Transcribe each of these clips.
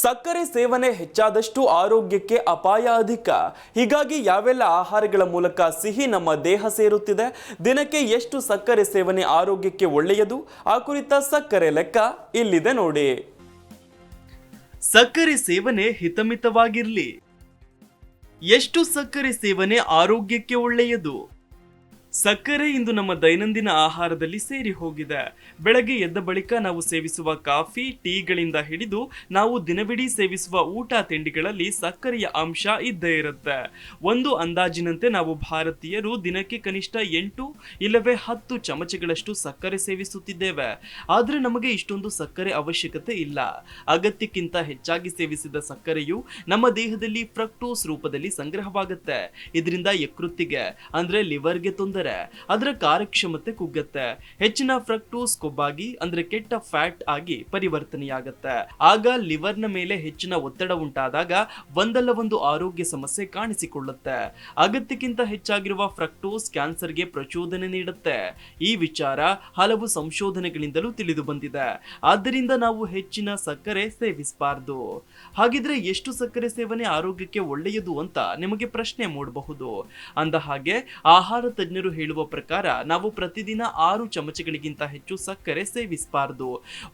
ಸಕ್ಕರೆ ಸೇವನೆ ಹೆಚ್ಚಾದಷ್ಟು ಆರೋಗ್ಯಕ್ಕೆ ಅಪಾಯ ಅಧಿಕ. ಹೀಗಾಗಿ ಯಾವೆಲ್ಲ ಆಹಾರಗಳ ಮೂಲಕ ಸಿಹಿ ನಮ್ಮ ದೇಹ ಸೇರುತ್ತಿದೆ, ದಿನಕ್ಕೆ ಎಷ್ಟು ಸಕ್ಕರೆ ಸೇವನೆ ಆರೋಗ್ಯಕ್ಕೆ ಒಳ್ಳೆಯದು, ಆ ಕುರಿತ ಸಕ್ಕರೆ ಲೆಕ್ಕ ಇಲ್ಲಿದೆ ನೋಡಿ. ಸಕ್ಕರೆ ಸೇವನೆ ಹಿತಮಿತವಾಗಿರಲಿ. ಎಷ್ಟು ಸಕ್ಕರೆ ಸೇವನೆ ಆರೋಗ್ಯಕ್ಕೆ ಒಳ್ಳೆಯದು? ಸಕ್ಕರೆ ಇಂದು ನಮ್ಮ ದೈನಂದಿನ ಆಹಾರದಲ್ಲಿ ಸೇರಿ ಹೋಗಿದೆ. ಬೆಳಗ್ಗೆ ಎದ್ದ ಬಳಿಕ ನಾವು ಸೇವಿಸುವ ಕಾಫಿ, ಟೀಗಳಿಂದ ಹಿಡಿದು ನಾವು ದಿನವಿಡೀ ಸೇವಿಸುವ ಊಟ ತಿಂಡಿಗಳಲ್ಲಿ ಸಕ್ಕರೆಯ ಅಂಶ ಇದ್ದೇ ಇರುತ್ತೆ. ಒಂದು ಅಂದಾಜಿನಂತೆ ನಾವು ಭಾರತೀಯರು ದಿನಕ್ಕೆ ಕನಿಷ್ಠ 8 ಇಲ್ಲವೇ 10 ಚಮಚಗಳಷ್ಟು ಸಕ್ಕರೆ ಸೇವಿಸುತ್ತಿದ್ದೇವೆ. ಆದ್ರೆ ನಮಗೆ ಇಷ್ಟೊಂದು ಸಕ್ಕರೆ ಅವಶ್ಯಕತೆ ಇಲ್ಲ. ಅಗತ್ಯಕ್ಕಿಂತ ಹೆಚ್ಚಾಗಿ ಸೇವಿಸಿದ ಸಕ್ಕರೆಯು ನಮ್ಮ ದೇಹದಲ್ಲಿ ಫ್ರಕ್ಟೋಸ್ ರೂಪದಲ್ಲಿ ಸಂಗ್ರಹವಾಗುತ್ತೆ. ಇದರಿಂದ ಯಕೃತ್ತಿಗೆ ಅಂದ್ರೆ ಲಿವರ್ಗೆ ತೊಂದರೆ, ಅದರ ಕಾರ್ಯಕ್ಷಮತೆ ಕುಗ್ಗುತ್ತೆ. ಹೆಚ್ಚಿನ ಫ್ರಕ್ಟೋಸ್ ಕೊಬ್ಬಾಗಿ ಅಂದ್ರೆ ಕೆಟ್ಟ ಫ್ಯಾಟ್ ಆಗಿ ಪರಿವರ್ತನೆಯಾಗುತ್ತೆ. ಆಗ ಲಿವರ್ನ ಮೇಲೆ ಹೆಚ್ಚಿನ ಒತ್ತಡ ಉಂಟಾದಾಗ ಒಂದಲ್ಲ ಒಂದು ಆರೋಗ್ಯ ಸಮಸ್ಯೆ ಕಾಣಿಸಿಕೊಳ್ಳುತ್ತೆ. ಅಗತ್ಯಕ್ಕಿಂತ ಹೆಚ್ಚಾಗಿರುವ ಫ್ರಕ್ಟೋಸ್ ಕ್ಯಾನ್ಸರ್ಗೆ ಪ್ರಚೋದನೆ ನೀಡುತ್ತೆ. ಈ ವಿಚಾರ ಹಲವು ಸಂಶೋಧನೆಗಳಿಂದಲೂ ತಿಳಿದು ಬಂದಿದೆ. ಆದ್ದರಿಂದ ನಾವು ಹೆಚ್ಚಿನ ಸಕ್ಕರೆ ಸೇವಿಸಬಾರದು. ಹಾಗಿದ್ರೆ ಎಷ್ಟು ಸಕ್ಕರೆ ಸೇವನೆ ಆರೋಗ್ಯಕ್ಕೆ ಒಳ್ಳೆಯದು ಅಂತ ನಿಮಗೆ ಪ್ರಶ್ನೆ ಮೂಡಬಹುದು. ಅಂದ ಹಾಗೆ ಆಹಾರ ತಜ್ಞರು ಹೇಳುವ ಪ್ರಕಾರ ನಾವು ಪ್ರತಿದಿನ 6 ಚಮಚಗಳಿಗಿಂತ ಹೆಚ್ಚು ಸಕ್ಕರೆ ಸೇವಿಸಬಾರದು.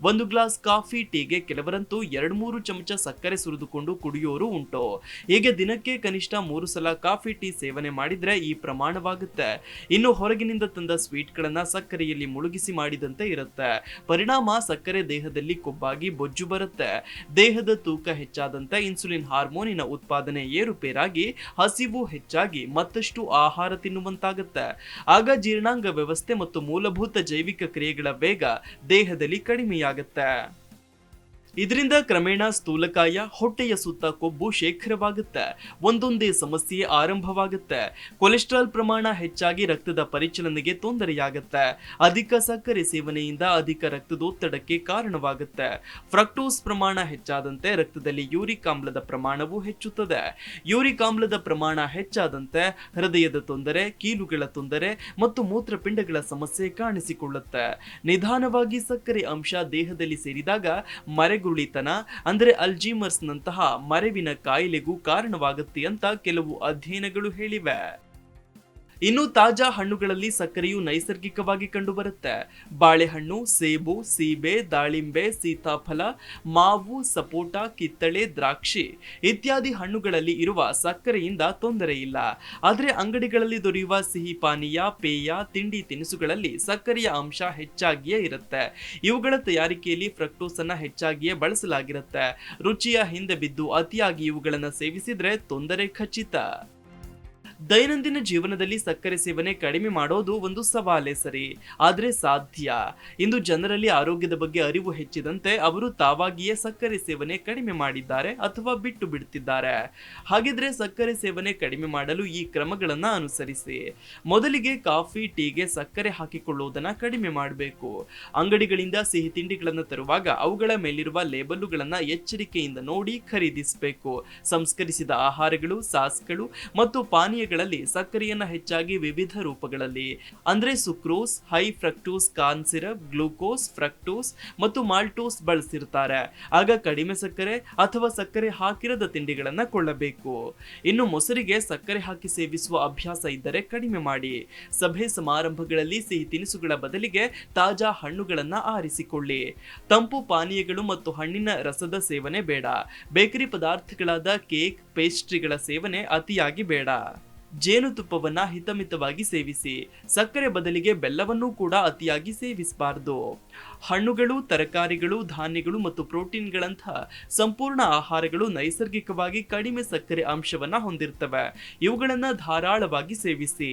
1 ಗ್ಲಾಸ್ ಕಾಫಿ, ಟೀಗೆ ಕೆಲವರಂತೂ 2-3 ಚಮಚ ಸಕ್ಕರೆ ಸುರಿದುಕೊಂಡು ಕುಡಿಯೋರು ಉಂಟು. ಹೀಗೆ ದಿನಕ್ಕೆ ಕನಿಷ್ಠ 3 ಸಲ ಕಾಫಿ, ಟೀ ಸೇವನೆ ಮಾಡಿದ್ರೆ ಈ ಪ್ರಮಾಣವಾಗುತ್ತೆ. ಇನ್ನು ಹೊರಗಿನಿಂದ ತಂದ ಸ್ವೀಟ್ಗಳನ್ನ ಸಕ್ಕರೆಯಲ್ಲಿ ಮುಳುಗಿಸಿ ಮಾಡಿದಂತೆ ಇರುತ್ತೆ. ಪರಿಣಾಮ ಸಕ್ಕರೆ ದೇಹದಲ್ಲಿ ಕೊಬ್ಬಾಗಿ ಬೊಜ್ಜು ಬರುತ್ತೆ. ದೇಹದ ತೂಕ ಹೆಚ್ಚಾದಂತೆ ಇನ್ಸುಲಿನ್ ಹಾರ್ಮೋನಿನ ಉತ್ಪಾದನೆ ಏರುಪೇರಾಗಿ ಹಸಿವು ಹೆಚ್ಚಾಗಿ ಮತ್ತಷ್ಟು ಆಹಾರ ತಿನ್ನುವಂತಾಗುತ್ತೆ. ಆಗ ಜೀರ್ಣಾಂಗ ವ್ಯವಸ್ಥೆ ಮತ್ತು ಮೂಲಭೂತ ಜೈವಿಕ ಕ್ರಿಯೆಗಳ ವೇಗ ದೇಹದಲ್ಲಿ ಕಡಿಮೆಯಾಗುತ್ತೆ. ಇದರಿಂದ ಕ್ರಮೇಣ ಸ್ಥೂಲಕಾಯ, ಹೊಟ್ಟೆಯ ಸುತ್ತ ಕೊಬ್ಬು ಶೇಖರವಾಗುತ್ತೆ. ಒಂದೊಂದೇ ಸಮಸ್ಯೆ ಆರಂಭವಾಗುತ್ತೆ. ಕೊಲೆಸ್ಟ್ರಾಲ್ ಪ್ರಮಾಣ ಹೆಚ್ಚಾಗಿ ರಕ್ತದ ಪರಿಚಲನೆಗೆ ತೊಂದರೆಯಾಗುತ್ತೆ. ಅಧಿಕ ಸಕ್ಕರೆ ಸೇವನೆಯಿಂದ ಅಧಿಕ ರಕ್ತದೊತ್ತಡಕ್ಕೆ ಕಾರಣವಾಗುತ್ತೆ. ಫ್ರಕ್ಟೋಸ್ ಪ್ರಮಾಣ ಹೆಚ್ಚಾದಂತೆ ರಕ್ತದಲ್ಲಿ ಯೂರಿಕ್ ಆಮ್ಲದ ಪ್ರಮಾಣವು ಹೆಚ್ಚುತ್ತದೆ. ಯೂರಿಕ್ ಆಮ್ಲದ ಪ್ರಮಾಣ ಹೆಚ್ಚಾದಂತೆ ಹೃದಯದ ತೊಂದರೆ, ಕೀಲುಗಳ ತೊಂದರೆ ಮತ್ತು ಮೂತ್ರಪಿಂಡಗಳ ಸಮಸ್ಯೆ ಕಾಣಿಸಿಕೊಳ್ಳುತ್ತೆ. ನಿಧಾನವಾಗಿ ಸಕ್ಕರೆ ಅಂಶ ದೇಹದಲ್ಲಿ ಸೇರಿದಾಗ ಮರೆಗುಳಿತನ ಅಂದ್ರೆ ಅಲ್ಜೀಮರ್ಸ್ ನಂತಹ ಮರೆವಿನ ಕಾಯಿಲೆಗೂ ಕಾರಣವಾಗುತ್ತೆ ಅಂತ ಕೆಲವು ಅಧ್ಯಯನಗಳು ಹೇಳಿವೆ. ಇನ್ನು ತಾಜಾ ಹಣ್ಣುಗಳಲ್ಲಿ ಸಕ್ಕರೆಯು ನೈಸರ್ಗಿಕವಾಗಿ ಕಂಡುಬರುತ್ತೆ. ಬಾಳೆಹಣ್ಣು, ಸೇಬು, ಸೀಬೆ, ದಾಳಿಂಬೆ, ಸೀತಾಫಲ, ಮಾವು, ಸಪೋಟ, ಕಿತ್ತಳೆ, ದ್ರಾಕ್ಷಿ ಇತ್ಯಾದಿ ಹಣ್ಣುಗಳಲ್ಲಿ ಇರುವ ಸಕ್ಕರೆಯಿಂದ ತೊಂದರೆ ಇಲ್ಲ. ಆದರೆ ಅಂಗಡಿಗಳಲ್ಲಿ ದೊರೆಯುವ ಸಿಹಿ ಪಾನೀಯ, ಪೇಯ, ತಿಂಡಿ ತಿನಿಸುಗಳಲ್ಲಿ ಸಕ್ಕರೆಯ ಅಂಶ ಹೆಚ್ಚಾಗಿಯೇ ಇರುತ್ತೆ. ಇವುಗಳ ತಯಾರಿಕೆಯಲ್ಲಿ ಫ್ರಕ್ಟೋಸ್ ಅನ್ನ ಹೆಚ್ಚಾಗಿಯೇ ಬಳಸಲಾಗಿರುತ್ತೆ. ರುಚಿಯ ಹಿಂದೆ ಬಿದ್ದು ಅತಿಯಾಗಿ ಇವುಗಳನ್ನು ಸೇವಿಸಿದ್ರೆ ತೊಂದರೆ ಖಚಿತ. ದೈನಂದಿನ ಜೀವನದಲ್ಲಿ ಸಕ್ಕರೆ ಸೇವನೆ ಕಡಿಮೆ ಮಾಡೋದು ಒಂದು ಸವಾಲೇ ಸರಿ, ಆದ್ರೆ ಸಾಧ್ಯ. ಇಂದು ಜನರಲ್ಲಿ ಆರೋಗ್ಯದ ಬಗ್ಗೆ ಅರಿವು ಹೆಚ್ಚಿದಂತೆ ಅವರು ತಾವಾಗಿಯೇ ಸಕ್ಕರೆ ಸೇವನೆ ಕಡಿಮೆ ಮಾಡಿದ್ದಾರೆ ಅಥವಾ ಬಿಟ್ಟು ಬಿಡುತ್ತಿದ್ದಾರೆ. ಹಾಗಿದ್ರೆ ಸಕ್ಕರೆ ಸೇವನೆ ಕಡಿಮೆ ಮಾಡಲು ಈ ಕ್ರಮಗಳನ್ನ ಅನುಸರಿಸಿ. ಮೊದಲಿಗೆ ಕಾಫಿ, ಟೀಗೆ ಸಕ್ಕರೆ ಹಾಕಿಕೊಳ್ಳುವುದನ್ನ ಕಡಿಮೆ ಮಾಡಬೇಕು. ಅಂಗಡಿಗಳಿಂದ ಸಿಹಿ ತಿಂಡಿಗಳನ್ನು ತರುವಾಗ ಅವುಗಳ ಮೇಲಿರುವ ಲೇಬಲ್ಲುಗಳನ್ನ ಎಚ್ಚರಿಕೆಯಿಂದ ನೋಡಿ ಖರೀದಿಸಬೇಕು. ಸಂಸ್ಕರಿಸಿದ ಆಹಾರಗಳು, ಸಾಸ್ಗಳು ಮತ್ತು ಪಾನೀಯ ಸಕ್ಕರೆಯನ್ನ ಹೆಚ್ಚಾಗಿ ವಿವಿಧ ರೂಪಗಳಲ್ಲಿ ಅಂದ್ರೆ sucrose, high fructose corn syrup, glucose, fructose ಮತ್ತು ಮಾಲ್ಟೋಸ್ ಬಳಸಿರ್ತಾರೆ. ಆಗ ಕಡಿಮೆ ಸಕ್ಕರೆ ಅಥವಾ ಸಕ್ಕರೆ ಹಾಕಿರದ ತಿಂಡಿಗಳನ್ನ ಕೊಳ್ಳಬೇಕು. ಇನ್ನು ಮೊಸರಿಗೆ ಸಕ್ಕರೆ ಹಾಕಿ ಸೇವಿಸುವ ಅಭ್ಯಾಸ ಇದ್ದರೆ ಕಡಿಮೆ ಮಾಡಿ. ಸಭೆ ಸಮಾರಂಭಗಳಲ್ಲಿ ಸಿಹಿ ತಿನಿಸುಗಳ ಬದಲಿಗೆ ತಾಜಾ ಹಣ್ಣುಗಳನ್ನ ಆರಿಸಿಕೊಳ್ಳಿ. ತಂಪು ಪಾನೀಯಗಳು ಮತ್ತು ಹಣ್ಣಿನ ರಸದ ಸೇವನೆ ಬೇಡ. ಬೇಕರಿ ಪದಾರ್ಥಗಳಾದ ಕೇಕ್, ಪೇಸ್ಟ್ರಿಗಳ ಸೇವನೆ ಅತಿಯಾಗಿ ಬೇಡ. ಜೇನುತುಪ್ಪವನ್ನ ಹಿತಮಿತವಾಗಿ ಸೇವಿಸಿ. ಸಕ್ಕರೆ ಬದಲಿಗೆ ಬೆಲ್ಲವನ್ನು ಕೂಡ ಅತಿಯಾಗಿ ಸೇವಿಸಬಾರದು. ಹಣ್ಣುಗಳು, ತರಕಾರಿಗಳು, ಧಾನ್ಯಗಳು ಮತ್ತು ಪ್ರೋಟೀನ್ಗಳಂತಹ ಸಂಪೂರ್ಣ ಆಹಾರಗಳು ನೈಸರ್ಗಿಕವಾಗಿ ಕಡಿಮೆ ಸಕ್ಕರೆ ಅಂಶವನ್ನ ಹೊಂದಿರ್ತವೆ. ಇವುಗಳನ್ನ ಧಾರಾಳವಾಗಿ ಸೇವಿಸಿ.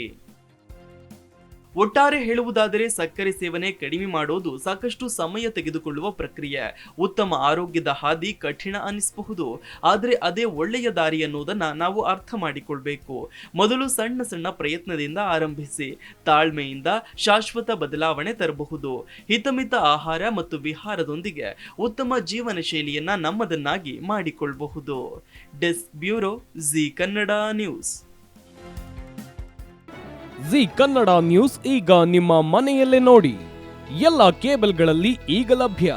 ಒಟ್ಟಾರೆ ಹೇಳುವುದಾದರೆ ಸಕ್ಕರೆ ಸೇವನೆ ಕಡಿಮೆ ಮಾಡೋದು ಸಾಕಷ್ಟು ಸಮಯ ತೆಗೆದುಕೊಳ್ಳುವ ಪ್ರಕ್ರಿಯೆ. ಉತ್ತಮ ಆರೋಗ್ಯದ ಹಾದಿ ಕಠಿಣ ಅನಿಸಬಹುದು, ಆದರೆ ಅದೇ ಒಳ್ಳೆಯ ದಾರಿ ಅನ್ನೋದನ್ನ ನಾವು ಅರ್ಥ ಮಾಡಿಕೊಳ್ಬೇಕು. ಮೊದಲು ಸಣ್ಣ ಸಣ್ಣ ಪ್ರಯತ್ನದಿಂದ ಆರಂಭಿಸಿ. ತಾಳ್ಮೆಯಿಂದ ಶಾಶ್ವತ ಬದಲಾವಣೆ ತರಬಹುದು. ಹಿತಮಿತ ಆಹಾರ ಮತ್ತು ವಿಹಾರದೊಂದಿಗೆ ಉತ್ತಮ ಜೀವನ ಶೈಲಿಯನ್ನ ನಮ್ಮದನ್ನಾಗಿ ಮಾಡಿಕೊಳ್ಳಬಹುದು. Desk bureau, G Kannada news. G Kannada news ಈಗ ನಿಮ್ಮ ಮನೆಯಲ್ಲೇ ನೋಡಿ. ಎಲ್ಲ ಕೇಬಲ್ಗಳಲ್ಲಿ ಈಗ ಲಭ್ಯ.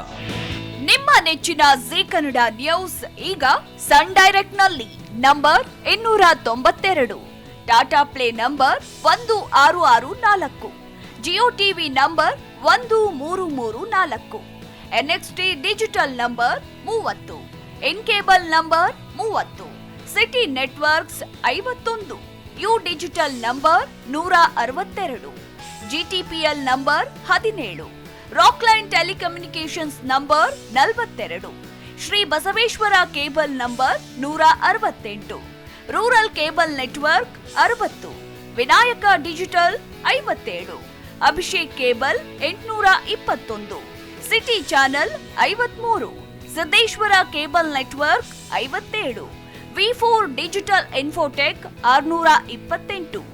ನಿಮ್ಮ ನೆಚ್ಚಿನ ಜೀ ಕನ್ನಡ ನ್ಯೂಸ್ ಈಗ ಸನ್ ಡೈರೆಕ್ಟ್ ನಲ್ಲಿ number 292, Tata play number 1664, Jio TV number 1334, NXT digital number 30, in cable number 30, city networks 51, U digital number 162, GTPL number 17, Rockline telecommunications number 42, Shri Basaveshwara cable number 168, rural cable network 60, Vinayaka digital 57, Abhishek cable 821, city channel 53, Siddeshwara cable network 57, V4 digital Infotech 628,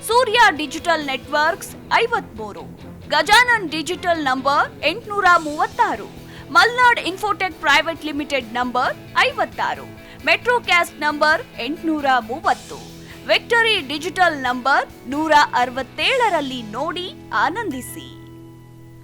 Surya digital networks 53, Gajanan digital number 836, Malnad infotech private limited number 56, Metrocast number 830, victory digital number 167ರಲ್ಲಿ ನೋಡಿ ಆನಂದಿಸಿ.